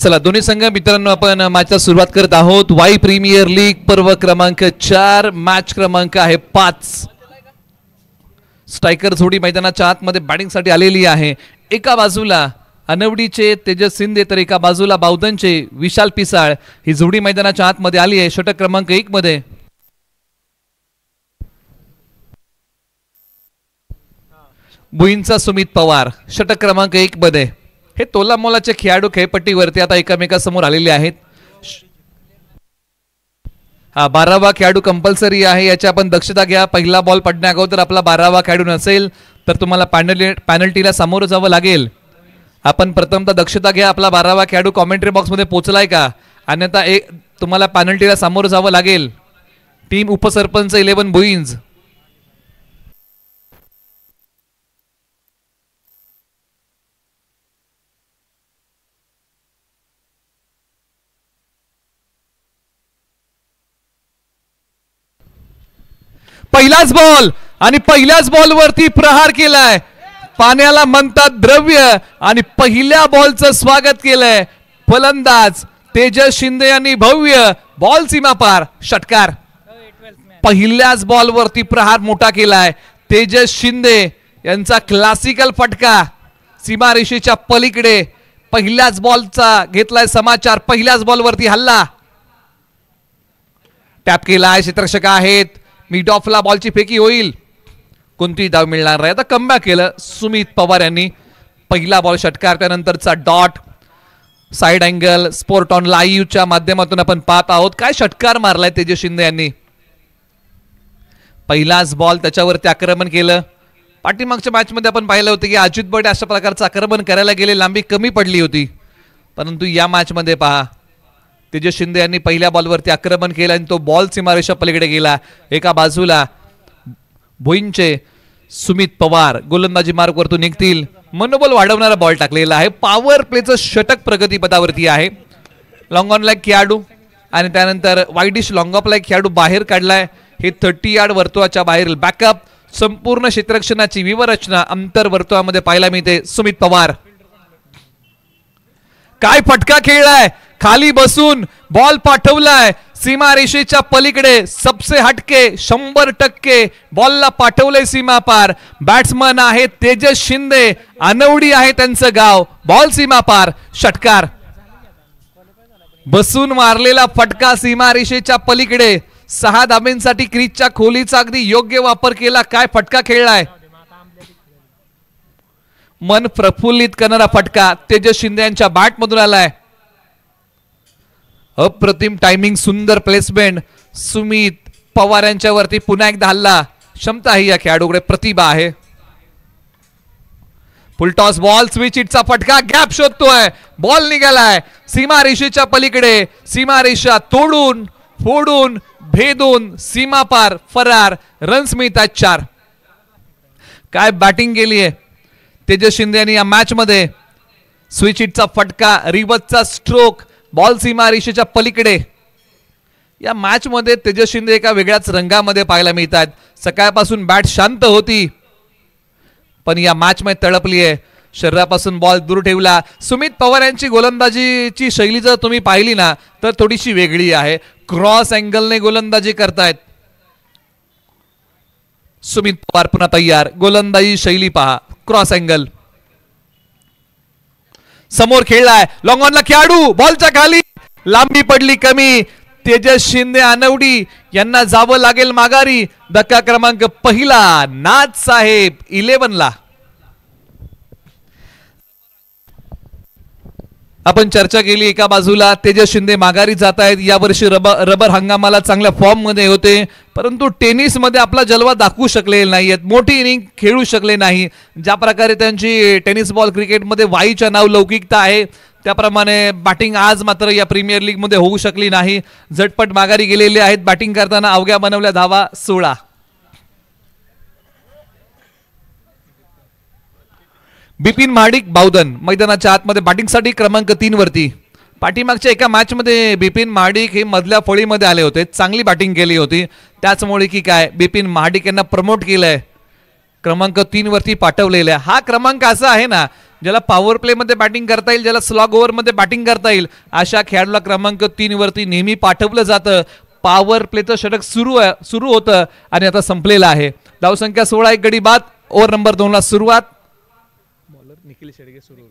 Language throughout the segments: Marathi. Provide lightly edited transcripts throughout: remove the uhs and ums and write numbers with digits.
चला दोन्ही संघ मित्रांनो आपण मॅचला सुरुवात करत आहोत। वाई प्रीमियर लीग पर्व क्रमांक 4 मॅच क्रमांक आहे 5। स्ट्रायकर जोडी मैदानाच्या आतमध्ये बॅटिंगसाठी आलेली आहे। एका बाजूला अनवडीचे तेजस शिंदे तर एका बाजूला बावधनचे विशाल पिसाळ ही जोडी मैदानाच्या आतमध्ये आली आहे। षटक क्रमांक 1 मध्ये भुईंचा सुमित पवार षटक क्रमांक 1 मध्ये। हे तोला मोलाचे खेळाडू खेळपट्टीवरती आता एकमेकांसमोर आलेले आहेत। हा 12वा खेळाडू कंपल्सरी आहे, याची आपण दक्षता घ्या। पहिला बॉल पडण्या अगोदर आपला 12वा खेळाडू नसेल तर तुम्हाला पॅनल्टीला सामोरं जावं लागेल। आपण प्रथमतः दक्षता घ्या, आपला 12वा खेळाडू कॉमेंट्री बॉक्समध्ये पोहोचलाय का, अन्यथा तुम्हाला पॅनल्टीला सामोरं जावं लागेल। टीम उपसरपंच 11 भुईंज। पहिलाच बॉल आणि पहिल्याच बॉलवरती प्रहार केलाय। पाण्याला म्हणतात द्रव्य आणि पहिल्या बॉलचं स्वागत केलंय फलंदाज तेजस शिंदे यांनी। भव्य बॉल सीमा पार षटकार। पहिल्याच बॉलवरती प्रहार मोठा केलाय तेजस शिंदे यांचा क्लासिकल फटका सीमारेषेच्या पलीकडे। पहिल्याच बॉलचा घेतलाय समाचार, पहिल्याच बॉलवरती हल्ला टॅप केलाय। क्षेत्ररक्षक आहेत, मिड ऑफला बॉलची फेकी होईल, कोणती धाव मिळणार नाही। आता कमबॅक केलं सुमित पवार यांनी। पहिला बॉल षटकार, त्यानंतरचा dot side angle sport on लाईव्हच्या माध्यमातून आपण पाहत आहोत। काय षटकार मारलाय तेजस शिंदे यांनी। पहिलाच बॉल त्याच्यावरती आक्रमण केलं। पाठीमागच्या मॅच मध्ये आपण पाहिलं होतं की अजित बट अशा प्रकारचं आक्रमण करायला गेले, लांबी कमी पडली होती, परंतु या मॅच मध्ये पहा तेजस शिंदे यांनी पहिल्या बॉलवरती आक्रमण केलं आणि तो बॉल सीमारेषा पलीकडे गेला। एका बाजूला भुईंचे सुमित पवार गोलंदाजी मार्गवरतून निघतील, मनोबल वाढवणारा बॉल टाकलेला आहे। पॉवर प्लेचं षटक प्रगतीपथावरती आहे। लॉंग ऑन लाईक खेळाडू आणि त्यानंतर वाईडिश लॉंग ऑफ लाईक खेळाडू बाहेर काढलाय। हे 30 यार्ड वर्तुळाच्या बाहेरील बॅकअप संपूर्ण क्षेत्ररक्षणाची विवरचना अंतर वर्तुळामध्ये पाहायला मिळते। सुमित पवार काय फटका खेळलाय, खाली बसून बॉल पाठवलाय सीमारेषेच्या पलीकडे। सबसे हटके 100% बॉलला पाठवलंय सीमा पार। बॅट्समन आहे तेजस शिंदे, अनवडी आहे त्यांचं गाव। बॉल सीमा पार षटकार। बसून मारलेला फटका सीमारेषेच्या पलीकडे। 6 धाब्यांसाठी क्रीजच्या खोलीचा अगदी योग्य वापर केला। काय फटका खेळलाय, मन प्रफुल्लित करणारा फटका तेजस शिंदे यांच्या बॅट मधून आलाय। अप्रतिम टायमिंग, सुंदर प्लेसमेंट सुमित पवार यांच्यावरती पुन्हा एकदा हल्ला। क्षमता ही या खेळाडूकडे, प्रतिभा आहे। फुलटॉस बॉल स्विच हिटचा फटका, गॅप शोधतोय, बॉल निघालाय सीमारेषेच्या पलीकडे। सीमारेषा तोडून फोडून भेदून सीमा पार फरार। रन्स मिळतात 4। काय बॅटिंग केली आहे तेजस शिंदे यांनी या मॅच मध्ये। स्विच हिटचा फटका, रिवर्सचा स्ट्रोक, बॉल सीमारेषेच्या पलीकडे। या मॅच मध्ये तेजस शिंदे एका वेगळ्याच रंगामध्ये पाहायला मिळतात। सकाळपासून बॅट शांत होती, पण या मॅच मध्ये तळपली आहे। शरीरापासून बॉल दूर ठेवला। सुमित पवार यांची गोलंदाजीची शैली जर तुम्ही पाहिली ना तर थोडीशी वेगळी आहे। क्रॉस अँगलने गोलंदाजी करतायत सुमित पवार। पुन्हा तयार, गोलंदाजी शैली पहा, क्रॉस अँगल समोर खेळलाय। लॉंग ऑनला खेळाडू, बॉलच्या खाली, लांबी पडली कमी। तेजस शिंदे अनवडी यांना जावं लागेल माघारी। धक्का क्रमांक पहिला नाथ साहेब 11 ला। आपण चर्चा केली, एका बाजूला तेजस शिंदे माघारी जात आहेत। यावर्षी रबर हंगामाला चांगल्या फॉर्म मध्ये होते, परंतु टेनिस मध्ये आपला जलवा दाखवू शकले नाहीयेत, मोठी इनिंग खेळू शकले नाही। ज्या प्रकारे त्यांची टेनिस बॉल क्रिकेटमध्ये वाईच्या नाव लौकिकता आहे, त्याप्रमाणे बॅटिंग आज मात्र या प्रीमियर लीग मध्ये होऊ शकली नाही। झटपट माघारी गेलेले आहेत। बॅटिंग करताना अवघ्या बनवल्या धावा 16। बिपिन महाडिक बावधन मैदानाच्या आतमध्ये बॅटिंगसाठी क्रमांक 3 वरती। पाठीमागच्या एका मॅच मध्ये बिपिन महाडिक हे मधल्या फळीमध्ये आले होते, चांगली बॅटिंग केली होती, त्याचमुळे की काय बिपिन महाडिक यांना प्रमोट केलंय क्रमांक 3 वरती पाठवलेला आहे. हा क्रमांक असा आहे ना, ज्याला पॉवर प्ले मध्ये बॅटिंग करता येईल, ज्याला स्लॉग ओव्हर मध्ये बॅटिंग करता येईल, अशा खेळाडूला क्रमांक 3 वरती नेहमी पाठवलं जातं. पॉवर प्लेचं षटक सुरू होतं आणि आता संपलेलं आहे. धावसंख्या 16, एक गडी बाद. ओव्हर नंबर 2 ला सुरुवात. बॉलर निखिल शेडगे सुरू,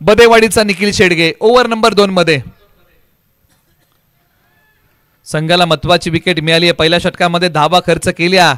बदेवाडीचा निखिल शेडगे ओव्हर नंबर 2 मध्ये. संघाला महत्वाची विकेट मिळाली आहे. पहिल्या षटकामध्ये धावा खर्च केल्या.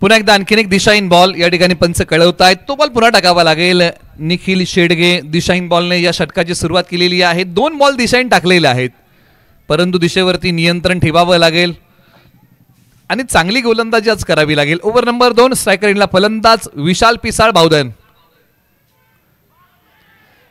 पुन्हा एकदा आणखीन एक दिशाहीन बॉल या ठिकाणी पंच कळवतायत. तो बॉल पुन्हा टाकावा लागेल. निखिल शेडगे दिशाहीन बॉलने या षटकाची सुरुवात केलेली आहे. 2 बॉल दिशाहीन टाकलेले आहेत, परंतु दिशेवरती नियंत्रण ठेवावं लागेल आणि चांगली गोलंदाजी आज करावी लागेल. Over number 2. स्ट्रायकर एंडला फलंदाज विशाल पिसाळ बावधन.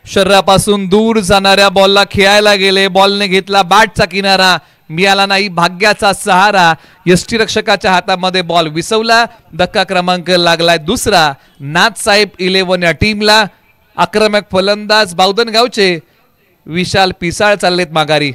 शरीरापासून दूर जाणाऱ्या बॉलला खेळायला गेले. बॉलने घेतला बॅटचा किनारा, मिळाला नाही भाग्याचा सहारा. यष्टीरक्षकाच्या हातामध्ये बॉल विसवला. धक्का क्रमांक लागलाय 2. नाथसाहेब 11 या टीमला. आक्रमक फलंदाज बावधन गावचे विशाल पिसाळ चाललेत माघारी.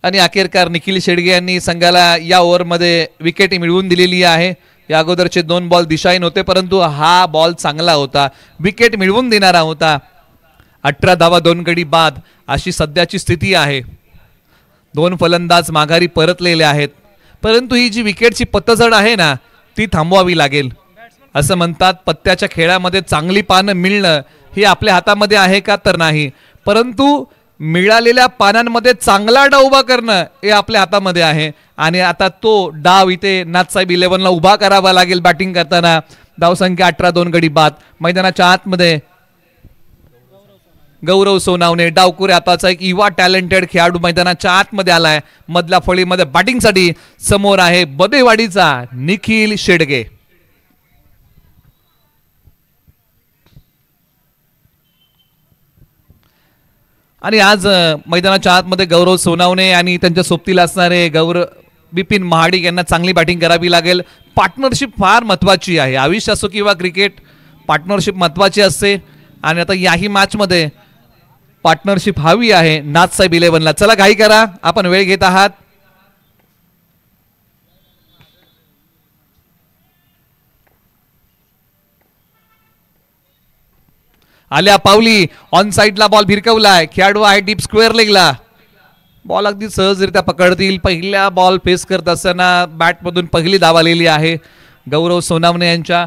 आणि अखेरकार निखिल शेडगे यांनी संघाला या ओव्हरमध्ये विकेट मिळवून दिलेली आहे. या अगोदरचे 2 बॉल दिशाहीन होते, परंतु हा बॉल चांगला होता, विकेट मिळवून देणारा होता. 18 धावा 2 गडी बाद अशी सध्याची स्थिती आहे. 2 फलंदाज माघारी परतलेले आहेत, परंतु ही जी विकेटची पतझड आहे ना, ती थांबवावी लागेल. असं म्हणतात, पत्त्याच्या खेळामध्ये चांगली पानं मिळणं हे आपल्या हातामध्ये आहे का, तर नाही, परंतु मिळालेल्या पानांमध्ये चांगला डाव उभा करणं हे आपल्या हातामध्ये आहे. आणि आता तो डाव इथे नाथसाहेब 11ला उभा करावा लागेल. बॅटिंग करताना धावसंख्या 18, 2 गडी बाद. मैदानाच्या आतमध्ये गौरव सोनावणे डावकुरे हाताचा एक युवा टॅलेंटेड खेळाडू मैदानाच्या आतमध्ये आलाय. मधल्या फळीमध्ये बॅटिंगसाठी समोर आहे बदेवाडीचा निखिल शेडगे. आणि आज मैदानाच्या आतमध्ये गौरव सोनावणे आणि त्यांच्या सोबतीला असणारे बिपिन महाडिक यांना चांगली बॅटिंग करावी लागेल. पार्टनरशिप फार महत्वाची आहे. आयुष्य असो किंवा क्रिकेट, पार्टनरशिप महत्वाची असते आणि आता याही मॅच मध्ये पार्टनरशिप हवी आहे नाथसाहेब 11ला. चला घाई करा, आपण वेळ घेत आहात. आल्या पावली ऑन साइडला बॉल भिरकवलाय. खेळाडू आहे डीप स्क्वेअर लेगला. बॉल अगदी सहजरित्या पकडतील. पहिल्या बॉल फेस करत असताना बॅटमधून पहिली धाव आलेली आहे गौरव सोनावणे यांच्या.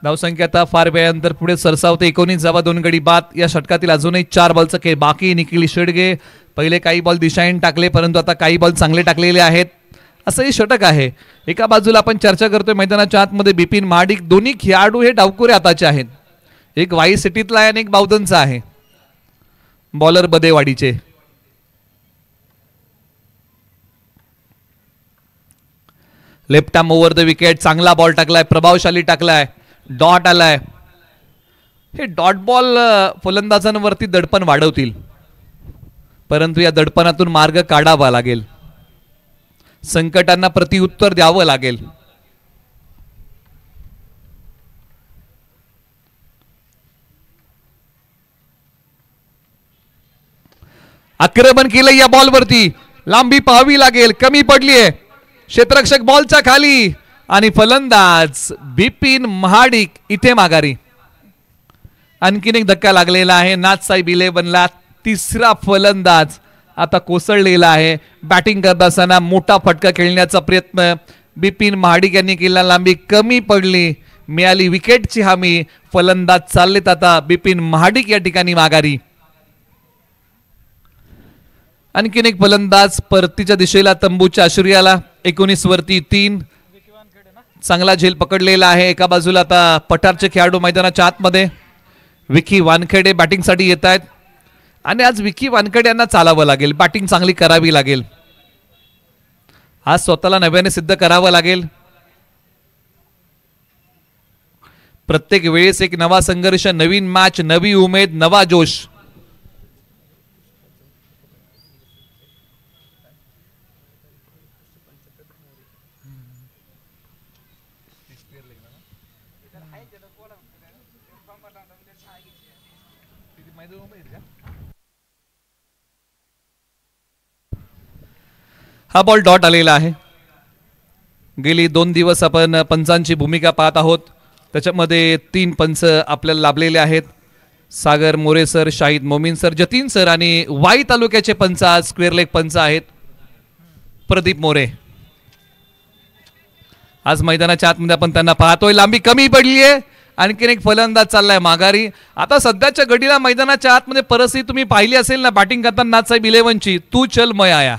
धावसंख्या आता फार वेळानंतर पुढे सरसावते. 19 धावा 2 गडी बाद. या षटकातील अजूनही 4 बॉलचं खेळ बाकी. निखिल शेडगे पहिले काही बॉल दिशाहीन टाकले, परंतु आता काही बॉल चांगले टाकलेले आहेत. असंही षटक आहे. एका बाजूला आपण चर्चा करतोय मैदानाच्या आतमध्ये बिपिन महाडिक. दोन्ही खेळाडू हे डावकुरे हाताचे आहेत. एक वाई सिटीतला आहे आणि एक बावधनचा आहे. बॉलर बदेवाडीचे. Left arm over the wicket. चांगला बॉल टाकलाय, प्रभावशाली टाकलाय, डॉट आलाय. हे डॉट बॉल फलंदाजांवरती दडपण वाढवतील, परंतु या दडपणातून मार्ग काढावा लागेल. संकटांना प्रतिउत्तर द्यावं लागेल. आक्रमण केलं या बॉलवरती. लांबी पाहावी लागेल, कमी पडलीये. क्षेत्ररक्षक बॉलच्या खाली आणि फलंदाज बिपिन महाडिक इथे माघारी. आणखीन एक धक्का लागलेला आहे नाथसाहेब 11ला. 3रा फलंदाज आता कोसळलेला आहे. बॅटिंग करत असताना मोठा फटका खेळण्याचा प्रयत्न बिपिन महाडिक यांनी केला. लांबी कमी पडली, मिळाली विकेटची हमी. फलंदाज चाललेत आता बिपिन महाडिक या ठिकाणी माघारी. आणखीन एक फलंदाज परतीच्या दिशेला तंबूच्या आश्रयाला. 19 वरती 3. चांगला झेल पकडलेला आहे. एका बाजूला आता पठारचे खेळाडू मैदानाच्या आतमध्ये. विकी वानखेडे बॅटिंगसाठी येत आहेत आणि आज विकी वानखेडे यांना चालावं लागेल. बॅटिंग चांगली करावी लागेल. आज स्वतःला नव्याने सिद्ध करावं लागेल. प्रत्येक वेळेस एक नवा संघर्ष, नवीन मॅच, नवी उमेद, नवा जोश. हा बॉल डॉट आलेला आहे. गेली 2 दिवस आपण पंचांची भूमिका पाहत आहोत. त्याच्यामध्ये 3 पंच आपल्याला लाभलेले आहेत. Sagar More sir, Shahid Momin sir, Jatin sir आणि वाई तालुक्याचे पंच आज स्क्वेअर लेग पंच आहेत प्रदीप मोरे. आज मैदानाच्या आतमध्ये आपण त्यांना पाहतोय. लांबी कमी पडली आहे. आणखीन एक फलंदाज चाललाय माघारी. आता सध्याच्या घडीला मैदानाच्या आतमध्ये परिस्थिती तुम्ही पाहिली असेल ना, बॅटिंग करताना नाथसाहेब 11ची तू चल मैं आया,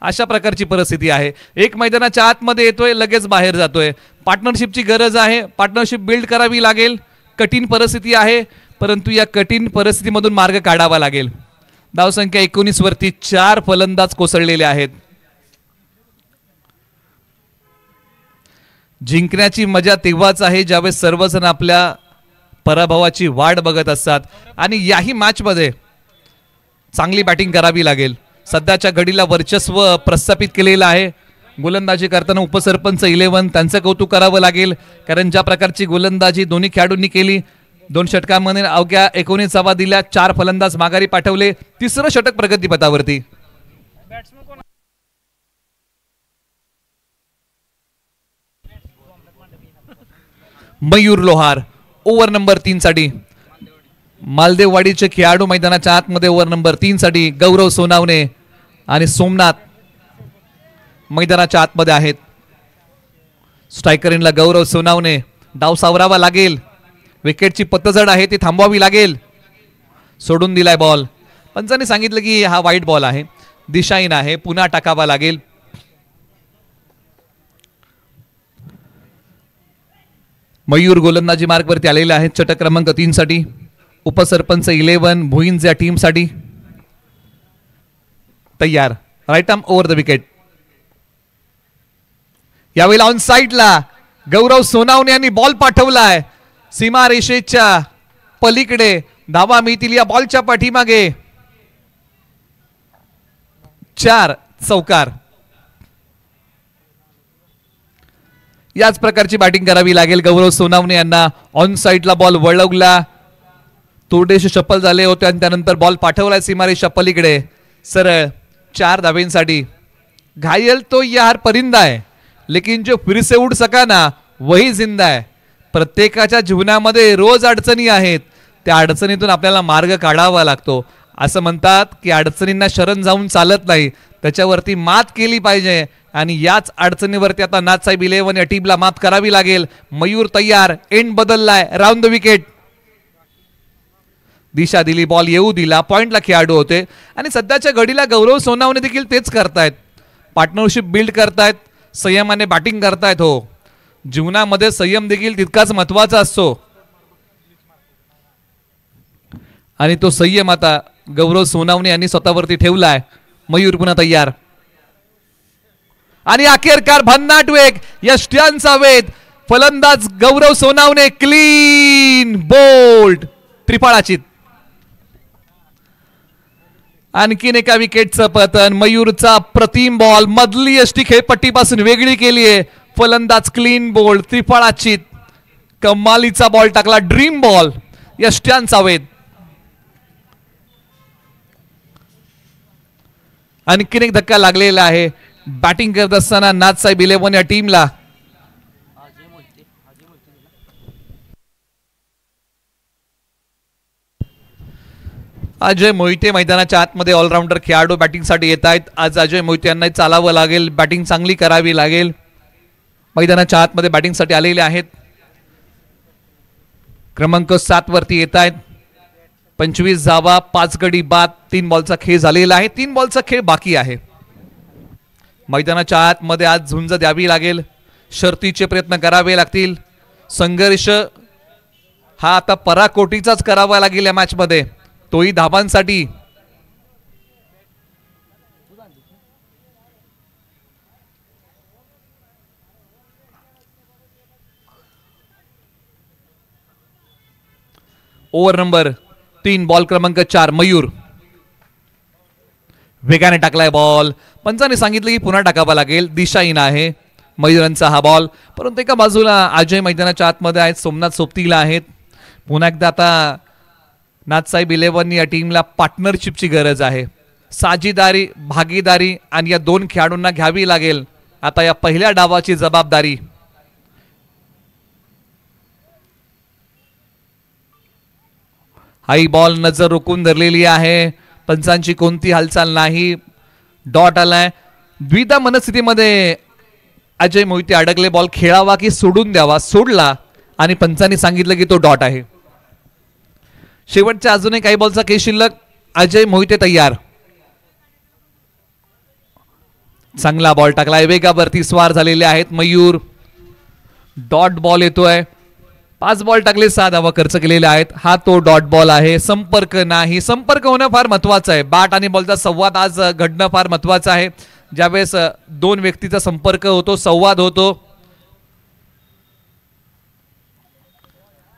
अशा प्रकारची परिस्थिती आहे. एक मैदानाच्या आतमध्ये येतोय, लगेच बाहेर जातोय. पार्टनरशिपची गरज आहे. पार्टनरशिप बिल्ड करावी लागेल. कठीण परिस्थिती आहे, परंतु या कठीण परिस्थितीमधून मार्ग काढावा लागेल. धावसंख्या 19 वरती 4 फलंदाज कोसळलेले आहेत. जिंकण्याची मजा तेव्हाच आहे ज्यावेळेस सर्वजण आपल्या पराभवाची वाट बघत असतात. आणि याही मॅचमध्ये चांगली बॅटिंग करावी लागेल. सध्याच्या घडीला वर्चस्व प्रस्थापित केलेलं आहे. गोलंदाजी करताना उपसरपंच 11 त्यांचं कौतुक करावं लागेल, कारण ज्या प्रकारची गोलंदाजी दोन्ही खेळाडूंनी केली. 2 षटकांमध्ये अवघ्या 19 धावा दिल्या, 4 फलंदाज माघारी पाठवले. 3रं षटक प्रगतीपथावरती. मयूर लोहार ओव्हर नंबर 3 साठी. मालदेववाडीचे खेळाडू मैदानाच्या आतमध्ये ओव्हर नंबर 3 साठी. गौरव सोनावणे आणि सोमनाथ मैदानाच्या आतमध्ये आहेत. स्ट्रायकर इनला गौरव सोनावणे. डाव सावरावा लागेल. विकेटची पतझड आहे ती थांबवावी लागेल. सोडून दिलाय बॉल. पंचांनी सांगितलं की हा वाईट बॉल आहे, दिशाहीन आहे, पुन्हा टाकावा लागेल. मयूर गोलंदाजी मार्गवरती आलेले आहेत षटक क्रमांक 3 साठी. उपसरपंच 11 भुईंज या टीमसाठी तयार. Right arm over the wicket. यावेळेला ऑन साइडला गौरव सोनावणे यांनी बॉल पाठवलाय सीमा रेषेच्या पलीकडे. धावा मिळतील या बॉलच्या पाठीमागे. 4 चौकार. याच प्रकारची बॅटिंग करावी लागेल गौरव सोनावणे यांना. ऑन साइडला बॉल वळवला, तोडेश शफल झाले होते आणि त्यानंतर बॉल पाठवलाय सीमारेषा पलीकडे सरळ 4 धावेंसाठी. घायल तो यार परिंदा है, लेकिन जो फिर से उड सका ना वही जिंदा है. प्रत्येकाच्या जीवनामध्ये रोज अडचणी आहेत. त्या अडचणीतून आपल्याला मार्ग काढावा लागतो. असं म्हणतात की अडचणींना शरण जाऊन चालत नाही, त्याच्यावरती मात केली पाहिजे. आणि याच अडचणीवरती आता नाथसाहेब 11 या टीमला मात करावी लागेल. मयूर तयार. एंड बदललाय. Round the wicket. दिशा दिली, बॉल येऊ दिला. पॉइंटला खेळाडू होते आणि सध्याच्या घडीला गौरव सोनावणे देखील तेच करतायत. पार्टनरशिप बिल्ड करतायत, संयमाने बॅटिंग करतायत. हो, जीवनामध्ये संयम देखील तितकाच महत्वाचा असतो आणि तो संयम आता गौरव सोनावणे यांनी स्वतःवरती ठेवलाय. मयूर पुन्हा तयार आणि अखेरकार भन्नाट वेग. यष्ट्यांचा वेध. फलंदाज गौरव सोनावणे क्लीन बोल्ड. त्रिफळाचीत. आणखीन एका विकेटचं पतन. मयूरचा प्रतिम बॉल मधली यष्टी खेळपट्टीपासून वेगळी केली आहे. फलंदाज क्लीन बोल्ड. त्रिफळाचीत. कमालीचा बॉल टाकला. Dream ball. यष्ट्यांचा वेध. आणखीन एक धक्का लागलेला आहे बॅटिंग करत असताना नाथसाहेब 11 या टीमला. अजय मोहिते मैदानाच्या आतमध्ये ऑलराऊंडर खेळाडू बॅटिंगसाठी येत आहेत. आज अजय मोहिते यांना चालावं लागेल, बॅटिंग चांगली करावी लागेल. मैदानाच्या आतमध्ये बॅटिंगसाठी आलेले आहेत. क्रमांक 7 वरती येत आहेत. 25 धावा, 5 गडी बाद. 3 बॉलचा खेळ झालेला आहे. 3 बॉलचा खेळ बाकी आहे. मैदानाच्या आतमध्ये आज झुंज द्यावी लागेल. शर्तीचे प्रयत्न करावे लागतील. संघर्ष हा आता पराकोटीचाच करावा लागेल या मॅच मध्ये, तोही धाबांसाठी. ओव्हर नंबर 3 बॉल क्रमांक 4 मयूर. वेगाने टाकलाय बॉल. पंचाने सांगितलं की पुन्हा टाकावा लागेल. दिशाहीन आहे मयूरांचा हा बॉल. परंतु एका बाजूला अजय मैदानाच्या आतमध्ये आहेत, सोमनाथ सोबतीला आहेत. पुन्हा एकदा आता नाथसाहेब 11 या टीमला पार्टनरशिपची गरज आहे. साझीदारी, भागीदारी आणि या दोन खेळाडूंना घ्यावी लागेल आता या पहिल्या डावाची जबाबदारी. हाई बॉल नजर रोखून धरलेली आहे. पंचांची कोणती हालचाल नाही. डॉट आलाय. द्विधा मनस्थितीमध्ये अजय मोहिते अडकले. बॉल खेळावा की सोडून द्यावा. सोडला आणि पंचांनी सांगितलं की तो डॉट आहे. शेवटच्या अजूनही काही बॉलचा खेळ शिल्लक. अजय मोहिते तयार. चांगला बॉल टाकलाय. वेगावरती स्वार झालेले आहेत मयूर. डॉट बॉल येतोय. 5 बॉल टाकले, 6 धावा खर्च केलेले आहेत. हा तो डॉट बॉल आहे. संपर्क नाही. संपर्क होणं फार महत्वाचं आहे. बॅट आणि बॉलचा संवाद आज घडणं फार महत्वाचं आहे. ज्यावेळेस दोन व्यक्तीचा संपर्क होतो, संवाद होतो.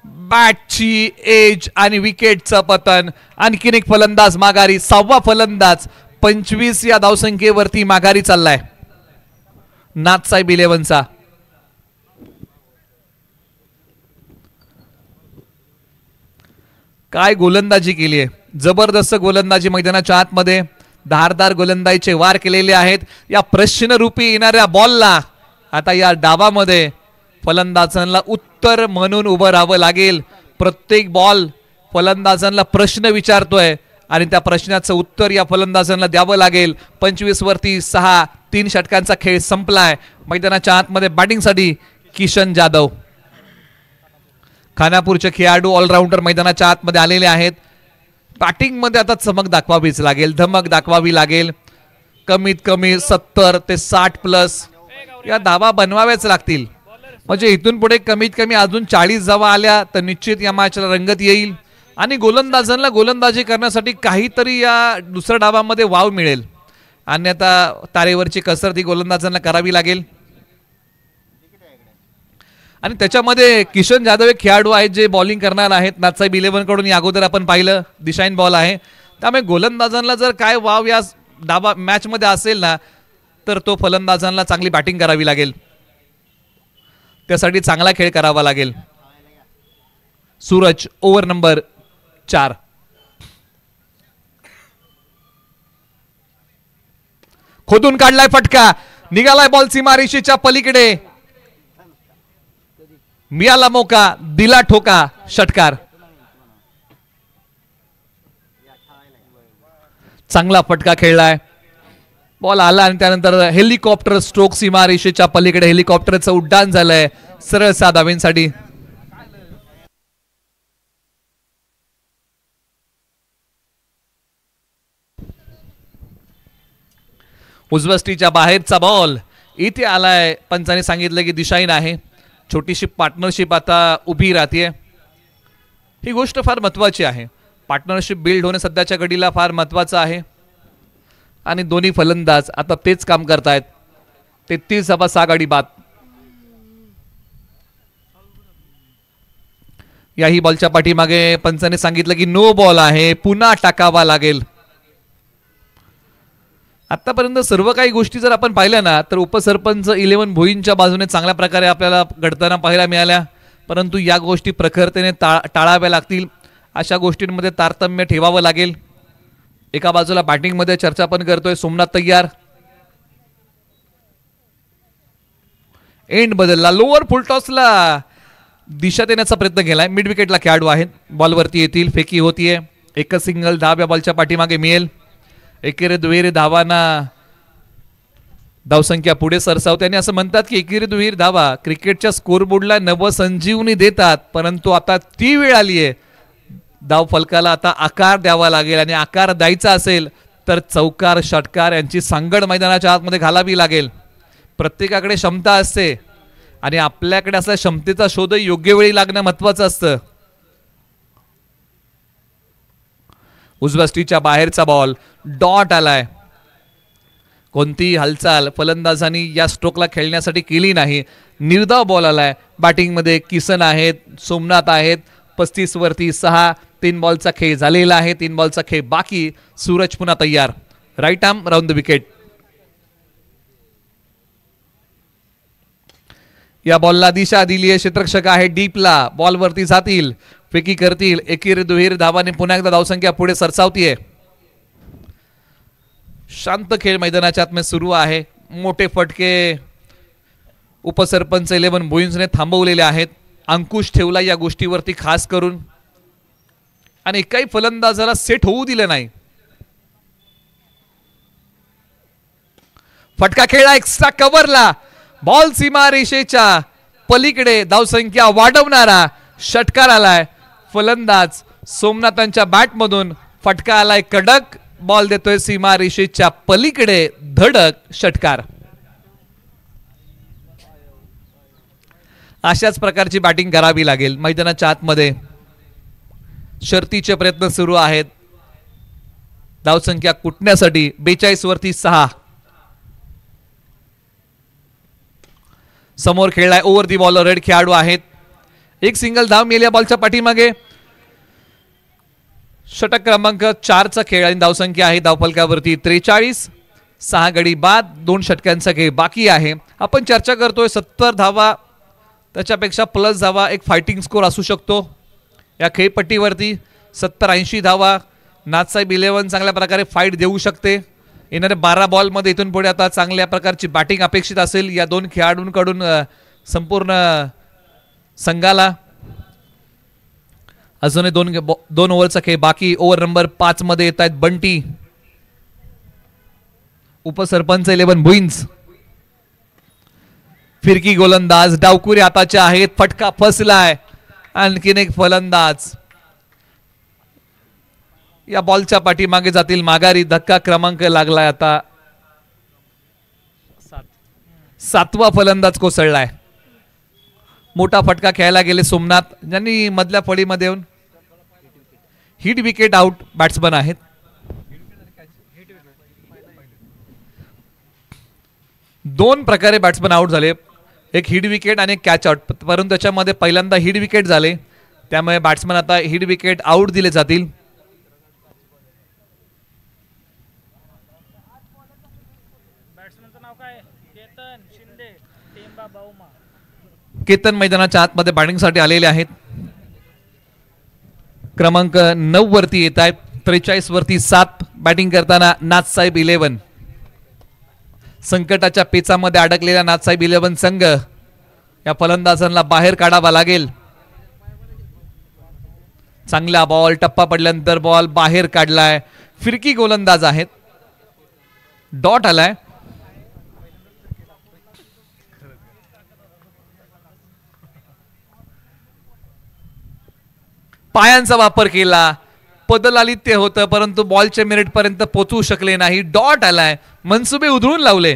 बॅटची एज आणि विकेटचं पतन. आणखीन एक फलंदाज माघारी. 6वा फलंदाज 25 या धावसंख्येवरती माघारी चाललाय नाथसाहेब 11चा. काय गोलंदाजी केली आहे. जबरदस्त गोलंदाजी मैदानाच्या आतमध्ये. धारदार गोलंदाजीचे वार केलेले आहेत. या प्रश्नरूपी येणाऱ्या बॉलला आता या डावामध्ये फलंदाजांना उत्तर म्हणून उभं राहावं लागेल. प्रत्येक बॉल फलंदाजांना प्रश्न विचारतोय आणि त्या प्रश्नाचं उत्तर या फलंदाजांना द्यावं लागेल. 25 वरती 6, 3 षटकांचा खेळ संपलाय. मैदानाच्या आतमध्ये बॅटिंगसाठी किशन जाधव. खानापूरचे खेळाडू ऑलराऊंडर मैदानाच्या आतमध्ये आलेले आहेत. बॅटिंग मध्ये आता चमक दाखवावीच लागेल, धमक दाखवावी लागेल. कमीत कमी 70 ते 60 प्लस या धावा बनवाव्याच लागतील. म्हणजे इथून पुढे कमीत कमी अजून 40 धावा आल्या तर निश्चित या मॅचला रंगत येईल आणि गोलंदाजांना गोलंदाजी करण्यासाठी काहीतरी या दुसऱ्या डावामध्ये वाव मिळेल. अन्यथा तारेवरची कसरत ही गोलंदाजांना करावी लागेल. आणि त्याच्यामध्ये किशन जाधव एक खेळाडू आहेत जे बॉलिंग करणार आहेत. नाथसाहेब 11 कडून या अगोदर आपण पाहिलं दिशाहीन बॉल आहे. त्यामुळे गोलंदाजांना जर काय वाव या डावा मॅच मध्ये असेल ना तर तो फलंदाजांना चांगली बॅटिंग करावी लागेल. त्यासाठी चांगला खेळ करावा लागेल. Suraj over number 4. खोदून काढलाय फटका. निघालाय बॉल सीमारेषेच्या पलीकडे. मिळाला मौका, दिला ठोका, षटकार. चांगला फटका खेळलाय. बॉल आला आणि त्यानंतर हेलिकॉप्टर स्ट्रोक सीमारेषेच्या पलीकडे हेलिकॉप्टरचं उड्डाण झालंय सरळ धावांसाठी. उजवस्टीच्या बाहेरचा बॉल इथे आलाय. पंचाने सांगितलं की दिशाहीन आहे. छोटीशी पार्टनरशिप आता उभी राहते. ही गोष्ट फार महत्वाची आहे. पार्टनरशिप बिल्ड होणे सध्याच्या घडीला फार महत्वाचं आहे आणि दोन्ही फलंदाज आता तेच काम करतायत. 33 गाडी बाद. याही बॉलच्या पाठीमागे पंचाने सांगितलं की नो बॉल आहे, पुन्हा टाकावा लागेल. आतापर्यंत सर्व काही गोष्टी जर आपण पाहिल्या ना तर उपसरपंच 11 भोईंच्या बाजूने चांगल्या प्रकारे आपल्याला घडताना पाहायला मिळाल्या. परंतु या गोष्टी प्रखरतेने टाळाव्या लागतील. अशा गोष्टींमध्ये तारतम्य ठेवावं लागेल. एका बाजूला बॅटिंग मध्ये चर्चा पण करतोय सोमनाथ तयार. एंड बदलला. लोअर फुलटॉसला दिशा देण्याचा प्रयत्न केलाय. मिड विकेटला खेळाडू आहेत. बॉलवरती येतील. फेकी होतीये. एकच सिंगल धाव या बॉलच्या पाठीमागे मिळेल. एकेरी दुहेरी धावांना धावसंख्या पुढे सरसावते आणि असं म्हणतात की एकेरी दुहेरी धावा क्रिकेटच्या स्कोरबोर्डला नवसंजीवनी देतात. परंतु आता ती वेळ आली आहे. धाव फलकाला आता आकार द्यावा लागेल आणि आकार द्यायचा असेल तर चौकार षटकार यांची सांगड मैदानाच्या आतमध्ये घालावी लागेल. प्रत्येकाकडे क्षमता असते आणि आपल्याकडे असल्या क्षमतेचा शोध योग्य वेळी लागणं महत्वाचं असतं. उजवस्टीच्या बाहेरचा बॉल. डॉट आलाय. कोणती हालचाल फलंदाजांनी या स्ट्रोकला खेळण्यासाठी केली नाही. निर्धाव बॉल आलाय. बॅटिंग मध्ये किसन आहेत, सोमनाथ आहेत, 35 वरती 6. 3 बॉलचा खेळ झालेला आहे. 3 बॉलचा खेळ बाकी. सूरज पुन्हा तयार. Right arm round the wicket. या बॉलला दिशा दिली आहे. क्षेत्ररक्षक आहे डीपला. बॉल वरती जातील, फेकी करतील. एकीर दुहेरी धावाने पुन्हा एकदा धावसंख्या पुढे सरसावतीये. शांत खेळ मैदानाच्या आतमध्ये सुरू आहे. मोठे फटके उपसरपंच 11 भुईंजने थांबवलेले आहेत. अंकुश ठेवला या गोष्टीवरती खास करून, आणि एकाही फलंदाजाला सेट होऊ दिलं नाही. फटका खेळला एक्स्ट्रा कव्हरला. बॉल सीमा रेषेच्या पलीकडे धावसंख्या वाढवणारा षटकार आलाय. फलंदाज सोमनाथांच्या बॅटमधून फटका आलाय कडक. बॉल देतोय सीमा रेषेच्या पलीकडे. धडक षटकार. अशाच प्रकारची बॅटिंग करावी लागेल. मैदानाच्या आतमध्ये शर्तीचे प्रयत्न सुरू आहेत धावसंख्या कुटण्यासाठी. 42 वरती 6. समोर खेळलाय ओव्हर दी बॉल. रेड खेळाडू आहेत. एक सिंगल धाव मिळाली या बॉलच्या पाठीमागे. षटक क्रमांक 4चा खेळ आणि धावसंख्या आहे धावफलकावरती 43. 6 गडी बाद. 2 षटकांचा खेळ बाकी आहे. आपण चर्चा करतोय 70 धावा, त्याच्यापेक्षा प्लस धावा एक फायटिंग स्कोर असू शकतो या खेळपट्टीवरती. 70-80 धावा नाथसाहेब 11 चांगल्या प्रकारे फाईट देऊ शकते. येणाऱ्या 12 बॉलमध्ये इथून पुढे आता चांगल्या प्रकारची बॅटिंग अपेक्षित असेल या 2 खेळाडूंकडून संपूर्ण संघाला. अजूनही 2 ओव्हरचा खेळ बाकी. ओव्हर नंबर 5 मध्ये येत आहेत बंटी. उपसरपंच 11 भुईंज. फिरकी गोलंदाज. डावकुरे हाताचे आहेत. फटका फसलाय. आणखीन एक फलंदाज या बॉलच्या पाठीमागे जातील माघारी. धक्का क्रमांक लागलाय आता. 7वा फलंदाज कोसळलाय. मोठा फटका खेळायला गेले सोमनाथ, ज्यांनी मधल्या फळीमध्ये येऊन हिट विकेट आउट बॅट्समन आहेत. दोन प्रकारे बॅट्समन आउट झाले. एक हिट विकेट आणि एक कॅच आउट. परंतु त्याच्यामध्ये पहिल्यांदा हिट विकेट झाले, त्यामुळे बॅट्समन आता हिट विकेट आउट दिले जातील. केतन मैदानाच्या आतमध्ये बॅटिंगसाठी आलेले आहेत. क्रमांक 9 वरती येत आहेत. 43 वरती 7 बॅटिंग करताना नाथसाहेब 11. संकटाच्या पेचामध्ये अडकलेला नाथसाहेब 11 संघ. या फलंदाजांना बाहेर काढावा लागेल. चांगला बॉल. टप्पा पडल्यानंतर बॉल बाहेर काढलाय. फिरकी गोलंदाज आहेत. डॉट आलाय. पायांचा वापर केला. पदलालित्य होतं, परंतु बॉलच्या मिनिट पर्यंत पोहोचू शकले नाही. डॉट आलाय. मनसुबे उधळून लावले.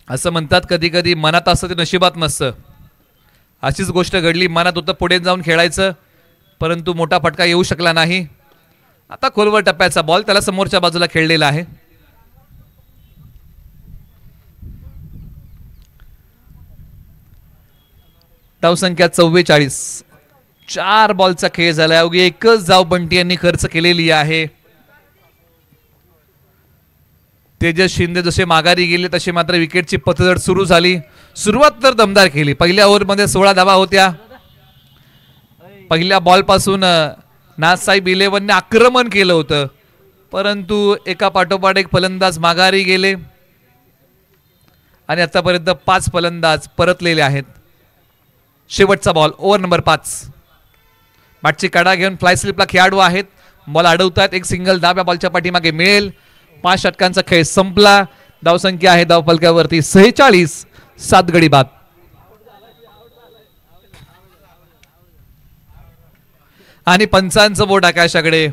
असं म्हणतात कधी कधी मनात असतं ते नशिबात नसतं. अशीच गोष्ट घडली. मनात होतं पुढे जाऊन खेळायचं, परंतु मोठा फटका येऊ शकला नाही. आता खोलवर टप्प्याचा बॉल त्याला समोरच्या बाजूला खेळलेला आहे. धावसंख्या 44. 4 बॉलचा खेळ झाला. अवघी एकच धाव बंटी यांनी खर्च केलेली आहे. तेजस शिंदे जसे माघारी गेले तसे मात्र विकेटची पतझड सुरू झाली. सुरुवात तर दमदार केली. पहिल्या ओव्हरमध्ये 16 धावा होत्या. पहिल्या बॉल पासून नाथसाहेब 11 ने आक्रमण केलं होतं, परंतु एका पाठोपाठ एक फलंदाज माघारी गेले आणि आतापर्यंत 5 फलंदाज परतलेले आहेत. शेवटचा बॉल ओव्हर नंबर 5. बॅटची कडा घेऊन फ्लाय स्लिपला खेळाडू आहेत. बॉल अडवतात. एक सिंगल धाव या बॉलच्या पाठीमागे मिळेल. 5 षटकांचा खेळ संपला. धावसंख्या आहे धावफलकावरती 46. 7 गडी बाद. आणि पंचांचं बोट आकाशाकडे.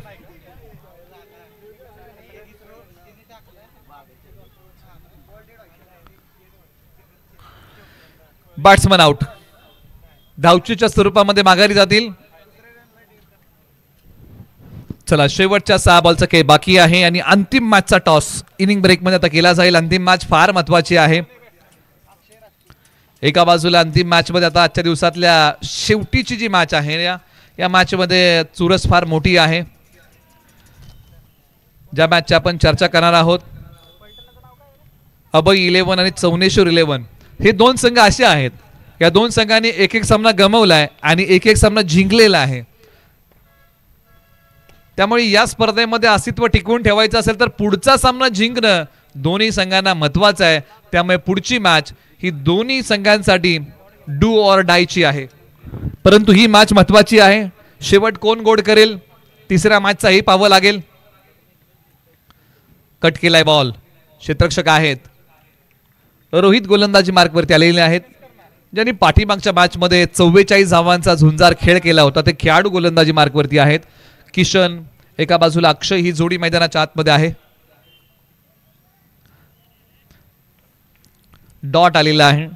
Batsman out. धावचीच्या स्वरूपामध्ये माघारी जातील. चला, शेवटच्या 6 बॉलचा खेळ बाकी आहे आणि अंतिम मॅचचा टॉस इनिंग ब्रेक मध्ये आता केला जाईल. अंतिम मॅच फार महत्वाची आहे. एका बाजूला अंतिम मॅच मध्ये आता आजच्या दिवसातल्या शेवटीची जी मॅच आहे या मॅच मध्ये चुरस फार मोठी आहे. ज्या मॅचची आपण चर्चा करणार आहोत अभय 11 आणि चौनेश्वर 11 हे दोन संघ असे आहेत. या दोन संघांनी एक एक सामना गमावलाय आणि एक एक सामना जिंकलेला आहे. त्यामुळे या स्पर्धेमध्ये अस्तित्व टिकवून ठेवायचं असेल तर पुढचा सामना जिंकणं दोन्ही संघांना महत्त्वाचं आहे. त्यामुळे पुढची मॅच ही दोन्ही संघांसाठी डू ऑर डायची आहे. परंतु ही मॅच महत्त्वाची आहे. शेवट कोण गोड करेल तिसऱ्या मॅचचा हे पाहावं लागेल. कट केलाय बॉल. क्षेत्ररक्षक आहेत रोहित गोलंदाजी मार्कवरती आलेले आहेत. ज्यांनी पाठीमागच्या मॅच मध्ये 44 धावांचा झुंजार खेळ केला होता ते खेळाडू गोलंदाजी मार्कवरती आहेत. किशन एका बाजूला अक्षय ही जोडी मैदानाच्या आतमध्ये आहे. डॉट आलेला आहे.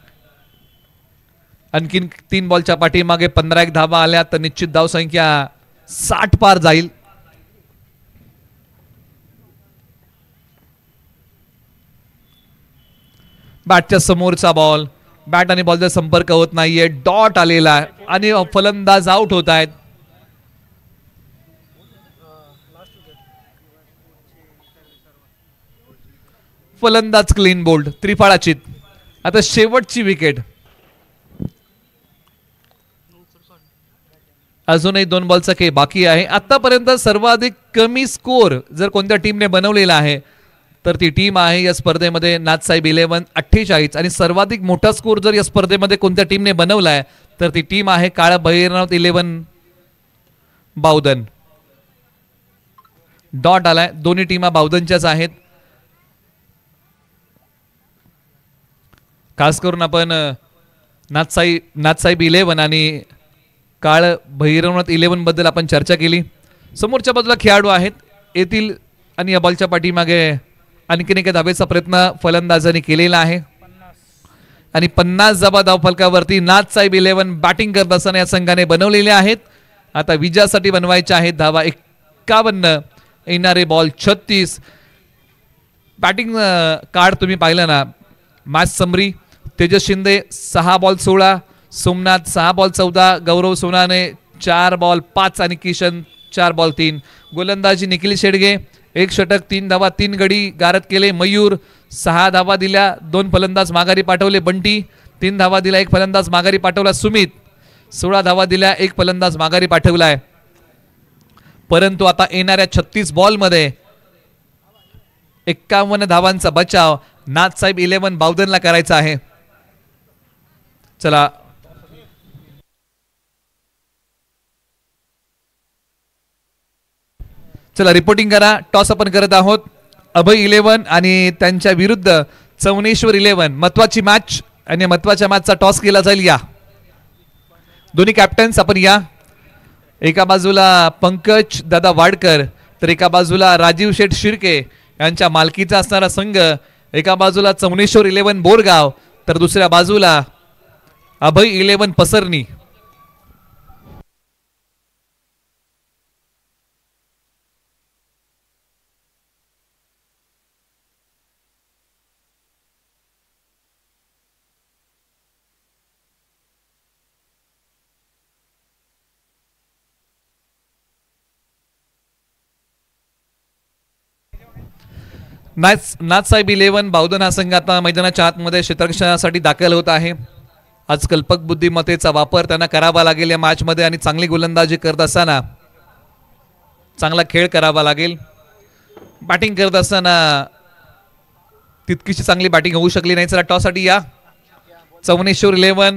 आणखीन 3 बॉलच्या पाठीमागे 15 धावा आल्या तर निश्चित धाव संख्या 60 पार जाईल. बॅटच्या समोरचा बॉल बॅट आणि बॉलचा संपर्क होत नाहीये. डॉट आलेला आहे आणि फलंदाज आउट होत आहेत. फलंदाज क्लीन बोल्ड त्रिफळाचीत. आता शेवटची विकेट. अजूनही 2 बॉलचा खेळ बाकी आहे. आतापर्यंत सर्वाधिक कमी स्कोर जर कोणत्या टीमने बनवलेला आहे तर ती टीम आहे या स्पर्धेमध्ये नाथसाहेब 11 48 आणि सर्वाधिक मोठा स्कोर जर या स्पर्धेमध्ये कोणत्या टीमने बनवलाय तर ती टीम आहे काळा भैरवनाथ 11 बावधन. डॉट आलाय. दोन्ही टीमा बावधनच्याच आहेत. खास करून आपण नाथसाहेब 11 आणि काळ भैरवनाथ 11 बद्दल आपण चर्चा केली. समोरच्या बाजूला खेळाडू आहेत येथील आणि या बॉलच्या पाठीमागे आणखीन एका धावेचा प्रयत्न फलंदाजांनी केलेला आहे आणि 50 धावा धावफलकावरती नाथसाहेब 11 बॅटिंग करत असताना या संघाने बनवलेले आहेत. आता विजयासाठी बनवायच्या आहेत धावा 51. येणारे बॉल 36. बॅटिंग कार्ड तुम्ही पाहिलं ना. Match summary Tejas Shinde 6 ball 16, Somnath 6 ball 14, गौरव सोनाने 4 बॉल 5 आणि किशन 4 बॉल 3. गोलंदाजी निखिल शेडगे 1 षटक 3 धावा 3 गडी गारद केले. मयूर 6 धावा दिल्या 2 फलंदाज माघारी पाठवले. बंटी 3 धावा दिल्या 1 फलंदाज माघारी पाठवला. सुमित 16 धावा दिल्या 1 फलंदाज माघारी पाठवलाय. परंतु आता येणाऱ्या 36 बॉल मध्ये 51 धावांचा बचाव नाथसाहेब 11 बावधनला करायचा आहे. चला चला रिपोर्टिंग करा. टॉस आपण करत आहोत. अभय 11 आणि त्यांच्या विरुद्ध चौनेश्वर 11. महत्वाची मॅच आणि महत्वाच्या मॅचचा टॉस केला जाईल. या दोन्ही कॅप्टन्स आपण या. एका बाजूला पंकज दादा वाडकर तर एका बाजूला राजीव शेठ शिर्के यांच्या मालकीचा असणारा संघ. एका बाजूला चौनेश्वर 11 बोरगाव तर दुसऱ्या बाजूला अभय 11 पसरणी. नाथसाहेब 11 बावधन हा संघ आता मैदानाच्या आतमध्ये क्षेत्ररक्षणासाठी दाखल होत आहे. आज कल्पक बुद्धिमत्तेचा वापर त्यांना करावा लागेल या मॅच मध्ये आणि चांगली गोलंदाजी करत असताना चांगला खेळ करावा लागेल. बॅटिंग करत असताना तितकीशी चांगली बॅटिंग होऊ शकली नाही. चला टॉस साठी या. चौनेश्वर 11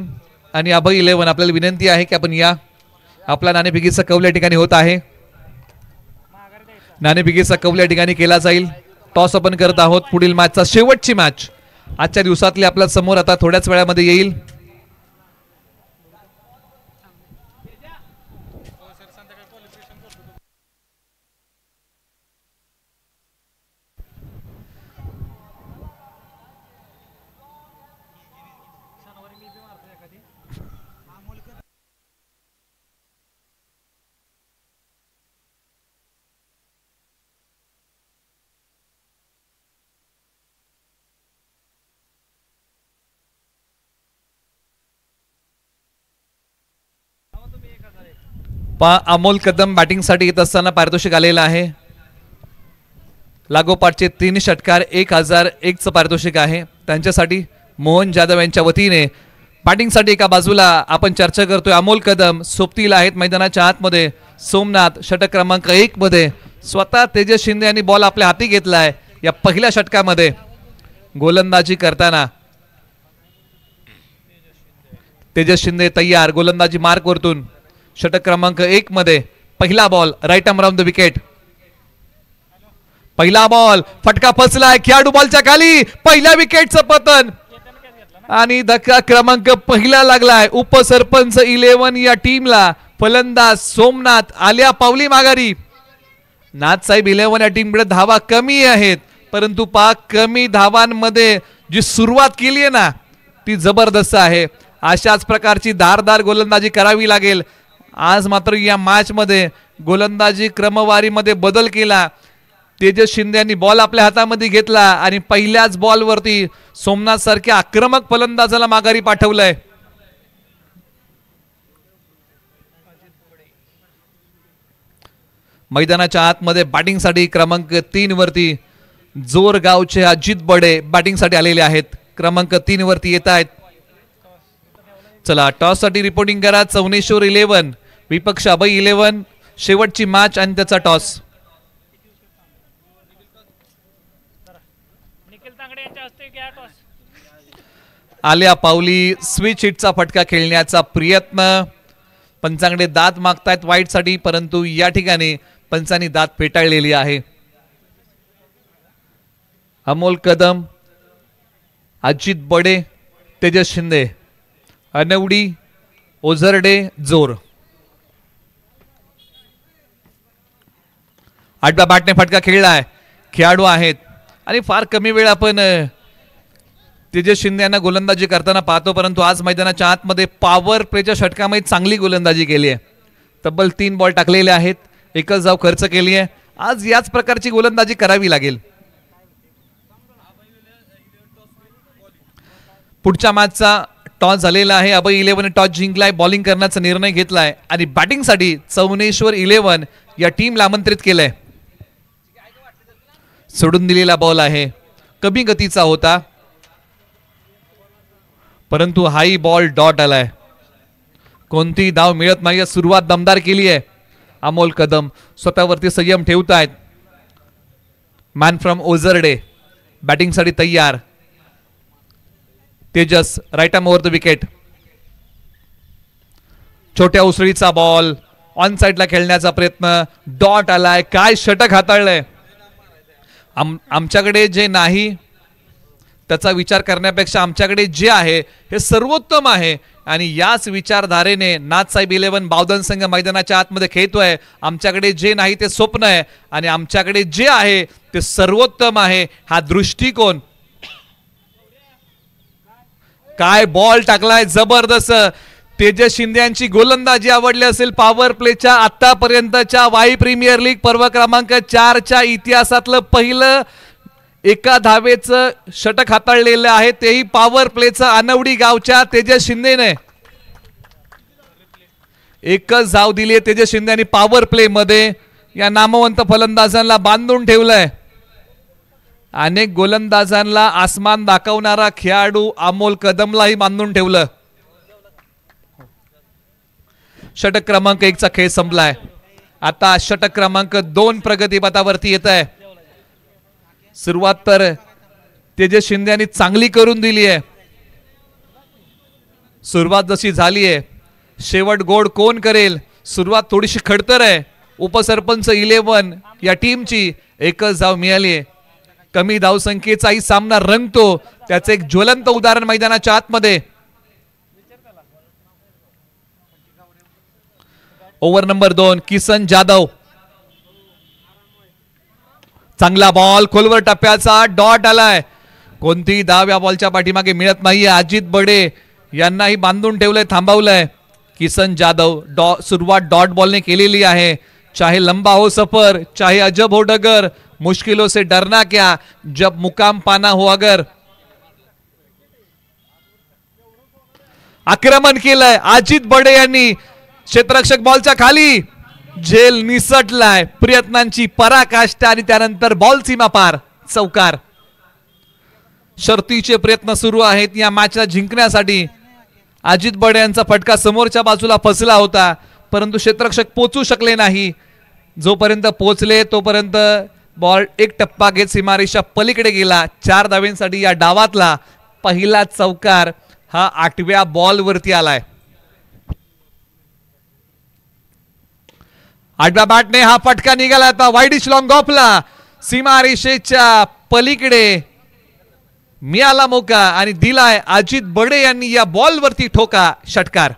आणि अभय 11 आपल्याला विनंती आहे की आपण या. आपला नाणेफेकीचा कौल या ठिकाणी होत आहे. नाणेफेकीचा कौल या ठिकाणी केला जाईल. टॉस आपण करत आहोत. पुढील मॅचचा शेवटची मॅच आजच्या दिवसातली आपल्या समोर आता थोड्याच वेळामध्ये येईल. अमोल कदम बॅटिंगसाठी येत असताना पारितोषिक आलेलं आहे. लागोपाठचे 3 षटकार 1001चं पारितोषिक आहे त्यांच्यासाठी. मोहन जाधव यांच्या वतीने बॅटिंगसाठी एका बाजूला आपण चर्चा करतोय. अमोल कदम सोबतीला आहेत मैदानाच्या आतमध्ये. सोमनाथ षटक क्रमांक 1 मध्ये. स्वतः तेजस शिंदे यांनी बॉल आपल्या हाती घेतलाय या पहिल्या षटकामध्ये. गोलंदाजी करताना तेजस शिंदे तयार. गोलंदाजी मार्क वरतून षटक क्रमांक 1 मध्ये पहिला ball right arm round the wicket. पहिला बॉल फटका फसलाय. खेळाडू बॉलच्या खाली. पहिल्या विकेटचं पतन आणि धक्का क्रमांक पहिला लागलाय. उपसरपंच 11 या टीमला. फलंदाज सोमनाथ आल्या पावली माघारी. नाथसाहेब 11 या टीमकडे धावा कमी आहेत परंतु कमी धावांमध्ये जी सुरुवात केली आहे ना ती जबरदस्त आहे. अशाच प्रकारची धारदार गोलंदाजी करावी लागेल. आज मात्र या मॅच मध्ये गोलंदाजी क्रमवारीमध्ये बदल केला. तेजस शिंदे यांनी बॉल आपल्या हातामध्ये घेतला आणि पहिल्याच बॉलवरती सोमनाथ सारख्या आक्रमक फलंदाजाला माघारी पाठवलंय. मैदानाच्या आतमध्ये बॅटिंगसाठी क्रमांक 3 वरती जोरगावचे अजित बडे बॅटिंगसाठी आलेले आहेत. क्रमांक 3 वरती येत आहेत. चला टॉस साठी रिपोर्टिंग करा. चौनेश्वर 11 विपक्ष अभय 11. शेवटची मॅच आणि त्याचा टॉस. आल्या पावली स्विच हिटचा फटका खेळण्याचा प्रयत्न. पंचांकडे दाद मागतायत वाईट साठी परंतु या ठिकाणी पंचांनी दाद फेटाळलेली आहे. अमोल कदम अजित बडे तेजस शिंदे अनवडी ओझरडे जोर. 8व्या बॅटने फटका खेळलाय. खेळाडू आहेत आणि फार कमी वेळ आपण तेजस शिंदे यांना गोलंदाजी करताना पाहतो परंतु आज मैदानाच्या आतमध्ये पॉवर प्लेच्या षटकामध्ये चांगली गोलंदाजी केली आहे. तब्बल 3 बॉल टाकलेले आहेत. एकच धाव खर्च केली आहे. आज याच प्रकारची गोलंदाजी करावी लागेल. पुढच्या मॅचचा टॉस झालेला आहे. अभय 11 टॉस जिंकलाय. बॉलिंग करण्याचा निर्णय घेतलाय आणि बॅटिंगसाठी चौनेश्वर 11 या टीमला आमंत्रित केलंय. सोडून दिलेला बॉल आहे. कमी गतीचा होता परंतु हाई बॉल डॉट आलाय. कोणतीही धाव मिळत नाही. सुरुवात दमदार केली आहे. अमोल कदम स्वतःवरती संयम ठेवतायत. मॅन फ्रॉम ओझरडे बॅटिंगसाठी तयार. Tejas right arm over the wicket. छोट्या उसळीचा बॉल ऑन साइडला खेळण्याचा प्रयत्न. डॉट आलाय. काय षटक हाताळलंय. आमच्याकडे जे नाही त्याचा विचार करण्यापेक्षा आमच्याकडे जे आहे हे सर्वोत्तम आहे आणि याच विचारधारेने नाथसाहेब 11 बावधन संघ मैदानाच्या आतमध्ये खेळतोय. आमच्याकडे जे नाही ते स्वप्न आहे आणि आमच्याकडे जे आहे ते सर्वोत्तम आहे हा दृष्टिकोन. काय बॉल टाकलाय जबरदस्त. तेजस शिंदे यांची गोलंदाजी आवडली असेल. पॉवर प्लेच्या आतापर्यंतच्या वाई प्रीमियर लीग पर्व क्रमांक 4च्या इतिहासातलं पहिलं एका धावेचं षटक हाताळलेलं आहे. तेही पॉवर प्लेचं अनवडी गावच्या तेजस शिंदेने. एकच धाव दिली आहे तेजस शिंदे आणि पॉवर प्ले मध्ये या नामवंत फलंदाजांना बांधून ठेवलंय. अनेक गोलंदाजांना आसमान दाखवणारा खेळाडू अमोल कदमलाही बांधून ठेवलं. षटक क्रमांक 1चा खेळ संपलाय. आता षटक क्रमांक 2 प्रगतीपथावरती येत आहे. सुरुवात तर तेजस शिंदे यांनी चांगली करून दिली आहे. सुरुवात जशी झाली आहे शेवट गोड कोण करेल. सुरुवात थोडीशी खडतर आहे. उपसरपंच 11 या टीमची एकच धाव मिळाली आहे. कमी धावसंख्येचाही सामना रंगतो त्याचे एक ज्वलंत उदाहरण मैदानाच्या आतमध्ये. Over number 2 Kisan Jadhav. चांगला बॉल खोलवर टप्प्याचा. डॉट आलाय. कोणतीही धाव या बॉलच्या पाठीमागे मिळत नाहीये. अजित बडे यांनाही बांधून ठेवलंय थांबवलंय. किसन जाधव सुरुवात डॉट बॉलने केलेली आहे. चाहे लंबा हो सफर चाहे अजब हो डगर मुश्किलों से डरना क्या जब मुकाम पाना हो अगर. आक्रमण केलंय अजित बडे यांनी. क्षेत्ररक्षक बॉलच्या खाली, झेल निसटलाय, प्रयत्नांची पराकाष्ठा आणि त्यानंतर बॉल सीमा पार, चौकार. शर्तीचे प्रयत्न सुरू आहेत या मॅचला जिंकण्यासाठी. अजित बडे यांचा फटका समोरच्या बाजूला फसला होता, परंतु क्षेत्ररक्षक पोचू शकले नाही. जोपर्यंत पोचले तोपर्यंत बॉल एक टप्पा घेत सीमारेषा पलीकडे गेला. 4 धावांसाठी या डावातला पहिला चौकार हा 8व्या बॉलवरती आलाय. 8व्या बॅटने हा फटका निघाला. आता वाईडिश लॉंग ऑफला सीमारेषेच्या पलीकडे मिळाला मौका आणि दिलाय अजित बडे यांनी या बॉलवरती ठोका, षटकार.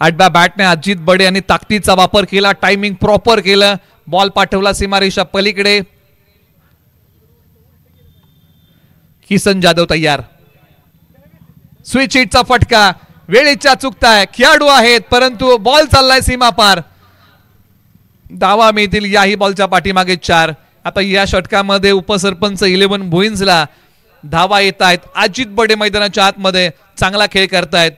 8व्या बॅटने अजित बडे यांनी ताकदीचा वापर केला, टायमिंग प्रॉपर केलं, बॉल पाठवला सीमारेषा पलीकडे. किसन जाधव तयार. स्विच हिटचा फटका, वेळेच्या चुकताय, खेळाडू आहेत परंतु बॉल चाललाय सीमा पार. धावा मिळतील याही बॉलच्या पाठीमागे 4. आता या षटकामध्ये उपसरपंच 11 भुईंजला धावा येत आहेत. अजित बडे मैदानाच्या आतमध्ये चांगला खेळ करतायत.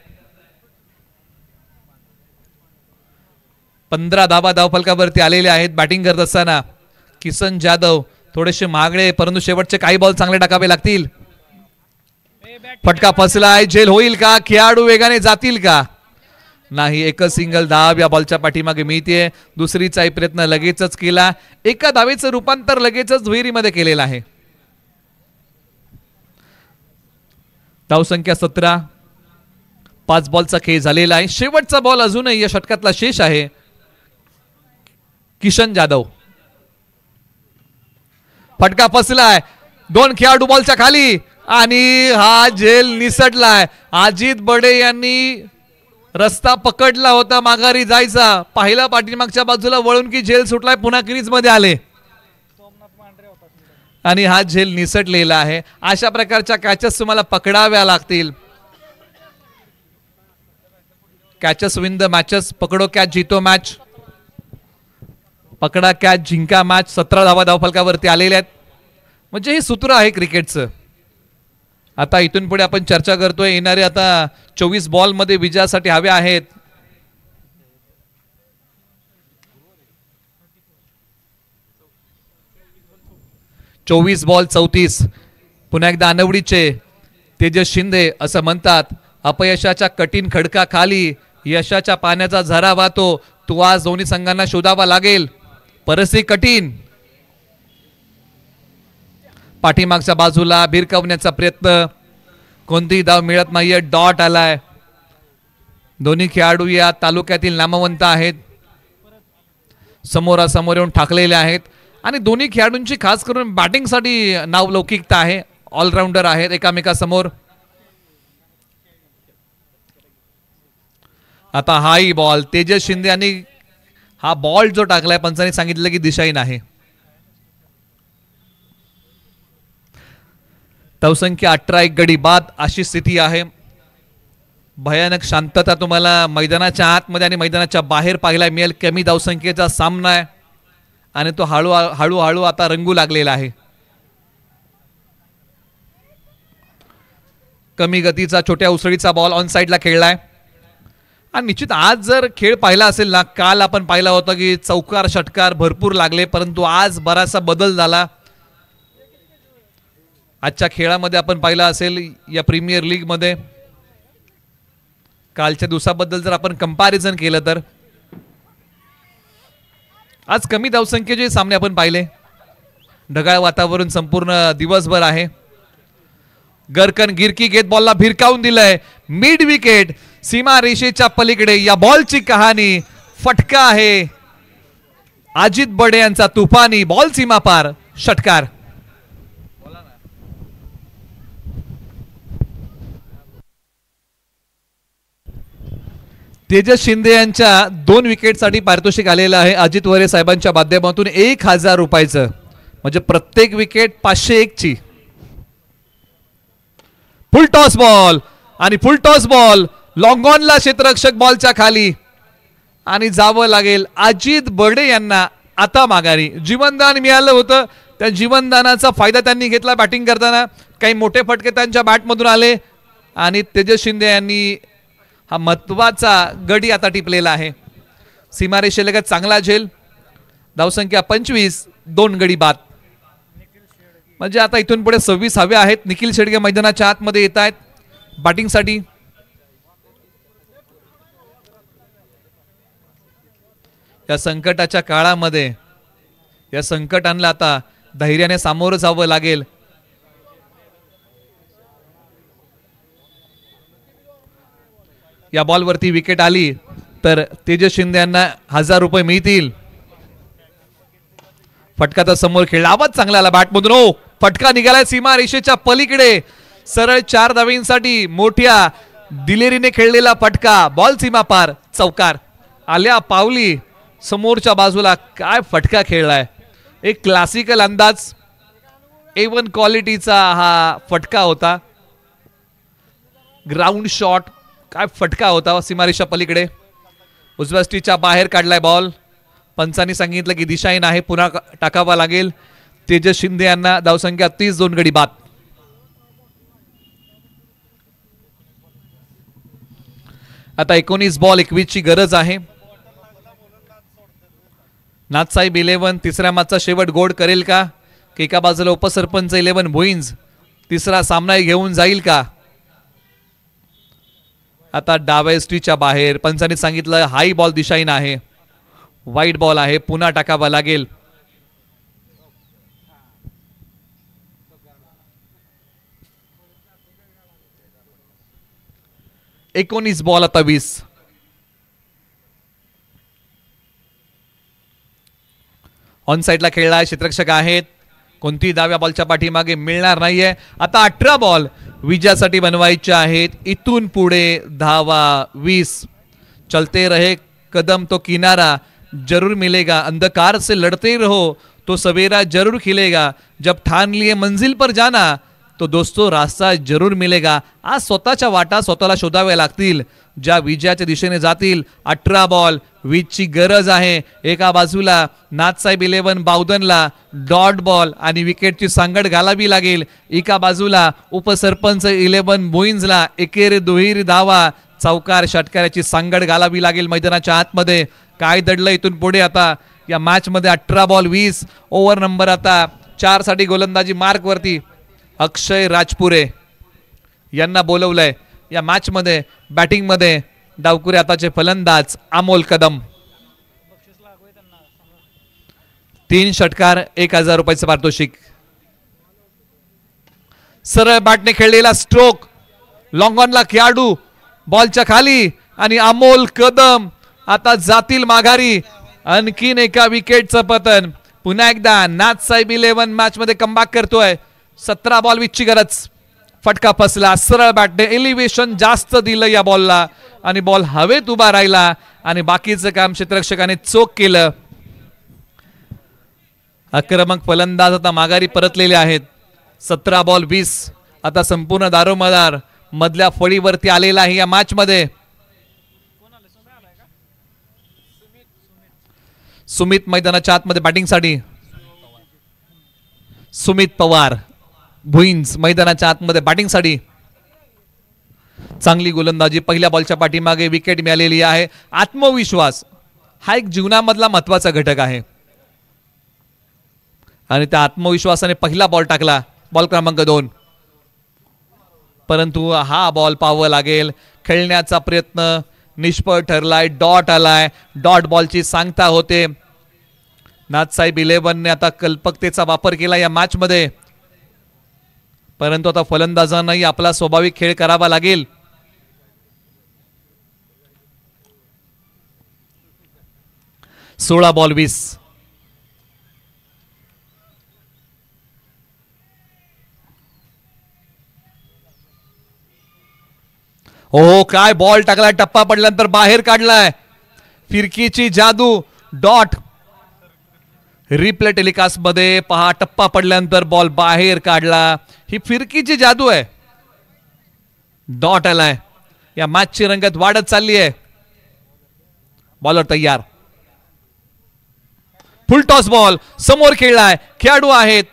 15 धावा धावफलकावरती आलेले आहेत. बॅटिंग करत असताना किसन जाधव थोडेसे महागडे, परंतु शेवटचे काही बॉल चांगले टाकावे लागतील. फटका फसलाय, झेल होईल का, खेळाडू वेगाने जातील का, नाही. एकच सिंगल धाव या बॉलच्या पाठीमागे मिळते. दुसरीचाही प्रयत्न लगेचच केला. एका धावेचं रूपांतर लगेचच विहिरीमध्ये केलेलं आहे. धावसंख्या 17. 5 बॉलचा खेळ झालेला आहे. शेवटचा बॉल अजूनही या षटकातला शेष आहे. किशन जाधव, फटका फसलाय, 2 खेळाडू बॉलच्या खाली आणि हा झेल निसटलाय. अजित बडे यांनी रस्ता पकडला होता माघारी जायचा, पाहिला पाठीमागच्या बाजूला वळून की झेल सुटलाय, पुन्हा क्रीज मध्ये आले आणि हा झेल निसटलेला आहे. अशा प्रकारच्या कॅचेस तुम्हाला पकडाव्या लागतील. कॅचेस विन द मॅचेस, पकडो कॅच जीतो मॅच, पकडा कॅच जिंका मॅच. 17 धावा धावफलकावरती आलेल्या आहेत. म्हणजे हे सूत्र आहे क्रिकेटचं. आता इथून पुढे आपण चर्चा करतोय, येणारे आता 24 बॉल मध्ये विजयासाठी हवे आहेत. चोवीस बॉल 34. पुन्हा एकदा अनवडीचे तेजस शिंदे असं म्हणतात, अपयशाच्या कठीण खडकाखाली यशाच्या पाण्याचा झरा वाहतो. तो आज दोन्ही संघांना शोधावा लागेल. परिस्थिती कठीण. पाठीमागच्या बाजूला भिरकावण्याचा प्रयत्न, कोणतीही धाव मिळत नाहीये. डॉट आलाय. दोन्ही खेळाडू या तालुक्यातील नामवंत आहेत, समोरासमोर येऊन ठाकलेले आहेत आणि दोन्ही खेळाडूंची खास करून बॅटिंगसाठी नावलौकिकता आहे. ऑलराऊंडर आहेत एकामेकासमोर. आता हाही बॉल तेजस शिंदे यांनी हा बॉल जो टाकलाय, पंचांनी सांगितलं की दिशाहीन आहे. धावसंख्या 18, 1 गडी बाद अशी स्थिती आहे. भयानक शांतता तुम्हाला मैदानाच्या आतमध्ये आणि मैदानाच्या बाहेर पाहायला मिळेल. कमी धावसंख्येचा सामना आहे आणि तो हळूहळू आता रंगू लागलेला आहे. कमी गतीचा छोट्या उसळीचा बॉल ऑन साइडला खेळलाय आणि निश्चित आज जर खेळ पाहिला असेल ना, काल आपण पाहिला होता की चौकार षटकार भरपूर लागले, परंतु आज बराचसा बदल झाला. आजच्या खेळामध्ये आपण पाहिला असेल या प्रीमियर लीग मध्ये, कालच्या दिवसाबद्दल जर आपण कंपॅरिझन केलं तर आज कमी धावसंख्येचे सामने आपण पाहिले. ढगाळ वातावरण संपूर्ण दिवसभर आहे. गरकन गिरकी घेत बॉलला भिरकावून दिलंय. मिड विकेट, सीमा रेषेच्या पलीकडे या बॉलची कहाणी. फटका आहे अजित बडे यांचा तुफानी, बॉल सीमा पार, षटकार. तेजस शिंदे यांच्या 2 विकेटसाठी पारितोषिक आलेलं आहे अजित वरे साहेबांच्या माध्यमातून 1000 रुपयाचं, म्हणजे प्रत्येक विकेट 501 ची. फुल टॉस बॉल आणि फुल टॉस बॉल लॉंग ऑनला क्षेत्ररक्षक बॉलच्या खाली आणि जावं लागेल अजित बडे यांना आता माघारी. जीवनदान मिळालं होतं, त्या जीवनदानाचा फायदा त्यांनी घेतला. बॅटिंग करताना काही मोठे फटके त्यांच्या बॅटमधून आले आणि तेजस शिंदे यांनी हा महत्वाचा गडी आता टिपलेला आहे. सीमारेषेलगत चांगला झेल. धावसंख्या 25, 2 गडी बाद. म्हणजे आता इथून पुढे 26 हवे आहेत. निखिल शेडगे मैदानाच्या आतमध्ये येत आहेत बॅटिंगसाठी. या संकटाच्या काळामध्ये या संकटांना आता धैर्याने सामोरं जावं लागेल. या बॉलवरती विकेट आली तर तेजस शिंदे यांना 1000 रुपये मिळतील. फटका तर समोर खेळला. आवाज चांगला आला बॅटमधून. ओ फटका निघालाय सीमा रेषेच्या पलीकडे. सरळ 4 धावींसाठी मोठ्या दिलेरीने खेळलेला फटका. बॉल सीमा पार. चौकार. आल्या पावली समोरच्या बाजूला. काय फटका खेळलाय. एक क्लासिकल अंदाज A1 क्वालिटीचा हा फटका होता. Ground shot. काय फटका होता सीमारेषा पलीकडे. उजव्या स्टिचच्या बाहेर काढलाय बॉल. पंचांनी सांगितलं की दिशाहीन आहे, पुन्हा टाकावा लागेल. तेजस शिंदे यांना धावसंख्या 30, 2 गडी बाद. आता 19 बॉल 21 ची गरज आहे. नाथसाहेब 11 तिसऱ्या मॅचचा शेवट गोड करेल का? की एका बाजूला उपसरपंच 11 भुईंज तिसरा सामना घेऊन जाईल का? आता डाव्या स्टीच्या बाहेर पंचांनी सांगितलं हाई बॉल दिशाहीन आहे, वाईट बॉल आहे, पुन्हा टाकावा लागेल. एकोणीस बॉल आता 20. ऑन साइडला खेळला क्षेत्ररक्षक आहेत. कोणती डाव्या बॉलच्या पाठीमागे मिळणार नाहीये. आता 18 बॉल विजयासाठी बनवायचे आहेत. इथून पुढे धावा 20. चलते रहे कदम तो किनारा जरूर मिलेगा, अंधकार से लड़ते रहो तो सवेरा जरूर खिलेगा, जब ठान लिए मंजिल पर जाना तो दोस्तों रास्ता जरूर मिलेगा. आज स्वतःच्या वाटा स्वतःला शोधाव्या लागतील ज्या विजयाच्या दिशेने जातील. 18 बॉल 20 ची गरज आहे. एका बाजूला नाथसाहेब 11 बावधनला डॉट बॉल आणि विकेटची सांगड घालावी लागेल. एका बाजूला उपसरपंच 11 भुईंजला एकेरी दुहेरी धावा चौकार षटकाराची सांगड घालावी लागेल मैदानाच्या आतमध्ये. काय दडलं इथून पुढे आता या मॅच मध्ये. 18 बॉल 20. ओव्हर नंबर आता 4 साठी गोलंदाजी मार्क वरती अक्षय राजपुरे यांना बोलवलंय या मॅच मध्ये. बॅटिंग मध्ये डावकुरे आताचे फलंदाज अमोल कदम. 3 षटकार 1000 रुपयाचं पारितोषिक. सरळ बॅटने खेळलेला स्ट्रोक लॉंग ऑनला खेळाडू बॉलच्या खाली आणि अमोल कदम आता जातील माघारी. आणखीन एका विकेटचं पतन. पुन्हा एकदा नाथसाहेब 11 मॅच मध्ये कमबॅक करतोय. 17 बॉल 20 ची गरज. फटका फसला. सरळ बॅटने एलिव्हेशन जास्त दिलं या बॉलला आणि बॉल हवेत उभा राहिला आणि बाकीचं काम क्षेत्ररक्षकाने चोख केलं. आक्रमक फलंदाज आता माघारी परतलेले आहेत. 17 बॉल 20. आता संपूर्ण दारोमदार मधल्या फळीवरती आलेला आहे या मॅच मध्ये. सुमित मैदानाच्या आतमध्ये बॅटिंगसाठी. सुमित पवार भुईंज मैदानाच्या आतमध्ये बॅटिंगसाठी. चांगली गोलंदाजी. पहिल्या बॉलच्या पाठीमागे विकेट मिळालेली आहे. आत्मविश्वास हा एक जीवनामधला महत्वाचा घटक आहे आणि त्या आत्मविश्वासाने पहिला बॉल टाकला. बॉल क्रमांक 2. परंतु हा बॉल पाहावा लागेल. खेळण्याचा प्रयत्न निष्फळ ठरलाय. डॉट आलाय. डॉट बॉलची सांगता होते. नाथसाहेब 11 ने आता कल्पकतेचा वापर केला या मॅच मध्ये. परंतु आता फलंदाजांनाही आपला स्वाभाविक खेळ करावा लागेल. सोळा बॉल 20. हो काय बॉल टाकलाय. टप्पा पडल्यानंतर बाहेर काढलाय. फिरकीची जादू. डॉट रिप्ले टेलिकास्ट मध्ये पहा. टप्पा पडल्यानंतर बॉल बाहेर काढला. ही फिरकीची जादू आहे. डॉट आलाय. या मॅचची रंगत वाढत चालली आहे. बॉलर तयार. फुल टॉस बॉल समोर खेळलाय. खेळाडू आहेत.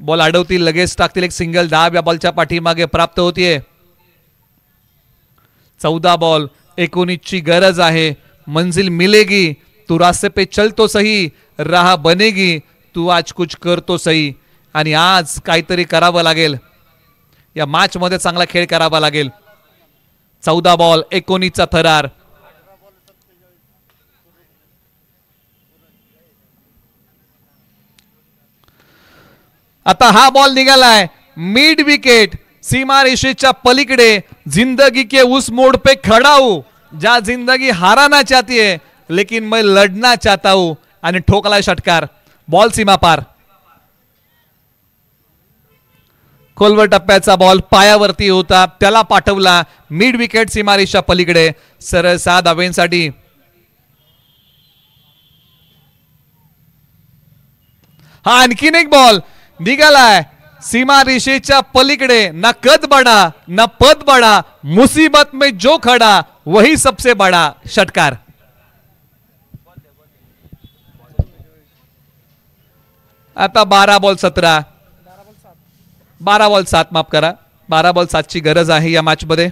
बॉल अडवतील लगेच टाकतील. एक सिंगल धाव या बॉलच्या पाठीमागे प्राप्त होतीये. 14 बॉल 19 ची गरज आहे. मंजिल मिलेगी, तू रास्ते पे चल तो सही, राह बनेगी, तू आज कुछ कर तो सही. आणि आज काहीतरी करावं लागेल, या मॅच मध्ये चांगला खेळ करावा लागेल. 14 बॉल 19 चा थरार. आता हा बॉल निघालाय मिड विकेट, सीमा रेषेच्या पलीकडे. जिंदगी के उस मोड़ पे खड़ा हूं जहां जिंदगी हाराना चाहती है लेकिन मैं लढना चाहता हूं. आणि ठोकलाय षटकार. बॉल सीमा पार. खोलवर टप्प्याचा बॉल पायावरती होता, त्याला पाठवला मिड विकेट सीमारेषा पलीकडे. सरळ 6 धावांसाठी. हा आणखीन एक बॉल निघालाय सीमा रेषेच्या पलीकडे. ना कद बडा ना पद बडा, मुसीबत में जो खड़ा वही सबसे बड़ा. षटकार. आता 12 बॉल 17, 12 बॉल 7 माफ करा, 12 बॉल 7 ची गरज आहे या मॅच मध्ये.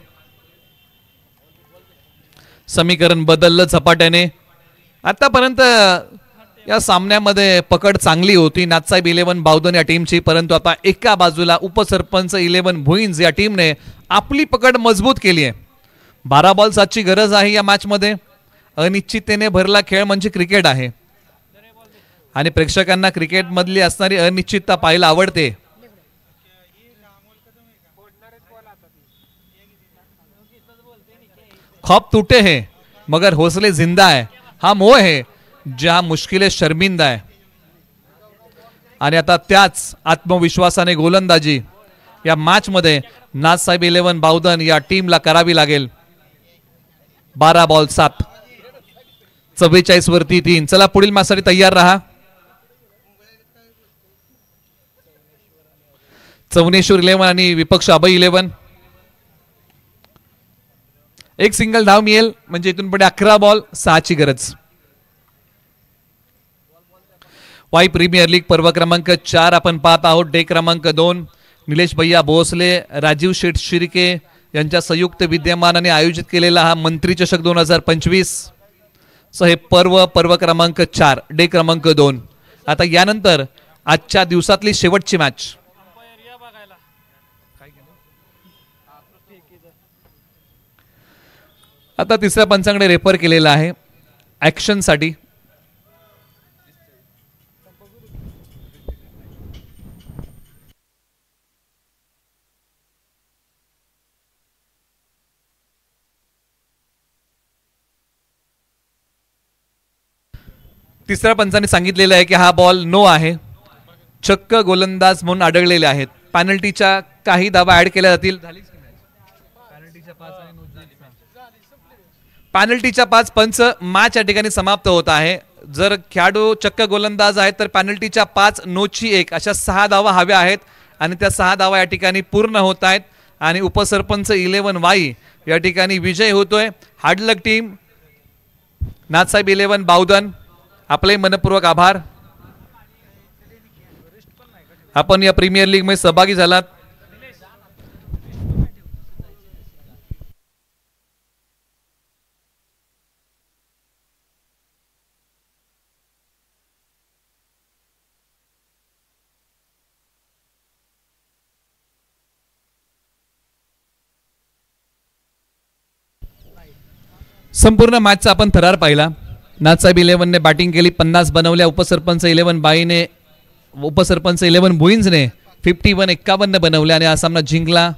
समीकरण बदललं झपाट्याने. आतापर्यंत या सामन्यामध्ये पकड चांगली होती नाथसाहेब 11 बावधन या टीमची, परंतु आता एका बाजूला उपसरपंच 11 भुईंज या टीमने आपली पकड मजबूत केली आहे. 12 बॉल 7 ची गरज आहे या मॅच मध्ये. अनिश्चिततेने भरला खेळ म्हणजे क्रिकेट आहे आणि प्रेक्षकांना क्रिकेट मधली असणारी अनिश्चितता पाहायला आवडते. खौफ टूटे हैं मगर हौसले जिंदा है, हा मोह है ज्या मुश्किलें शर्मिंदा है. आणि आता त्याच आत्मविश्वासाने गोलंदाजी या मॅच मध्ये नाथसाहेब 11 बावधन या टीमला करावी लागेल. 12 बॉल 7, 44 वरती 3. चला पुढील मॅच साठी तयार रहा. चवनेश्वर 11 आणि विपक्ष अभय 11. एक सिंगल धाव मिळेल म्हणजे इथून पुढे 11 बॉल 6 ची गरज. वाई प्रीमियर लीग पर्व क्रमांक 4 आपण पाहत आहोत. डे क्रमांक 2 निलेश भैया भोसले, राजीव शेठ शिर्के यांच्या संयुक्त विद्यमानाने आयोजित केलेला हा मंत्री चषक 2025. हे पर्व क्रमांक 4 डे क्रमांक 2. आता यानंतर आजच्या दिवसातली शेवटची मॅच. आता तिसऱ्या पंचांकडे रेफर केलेला आहे ऍक्शन साठी. तिसऱ्या पंचाने सांगितलेलं आहे की हा बॉल नो आहे. चक्क गोलंदाज म्हणून आढळलेले आहेत. पॅनल्टीच्या काही धावा ऍड केल्या जातील. पॅनल्टीच्या 5 पंच मॅच या ठिकाणी समाप्त होत आहे. जर खेळाडू चक्क गोलंदाज आहेत तर पॅनल्टीच्या 5 नोची 1 अशा 6 धावा हव्या आहेत आणि त्या 6 धावा या ठिकाणी पूर्ण होत आहेत आणि उपसरपंच 11 वाई या ठिकाणी विजय होतोय. हार्ड लक टीम नाथसाहेब 11 बावधन, आपले मनपूर्वक आभार. आपण या प्रीमियर लीग मध्ये सहभागी झालात. संपूर्ण मॅचचा आपण थरार पाहिला. नाथसाहेब 11 ने बॅटिंग केली, 50 बनवल्या. उपसरपंच 11 बाईने, उपसरपंच 11 भुईंजने 51 बनवल्या आणि हा सामना जिंकला.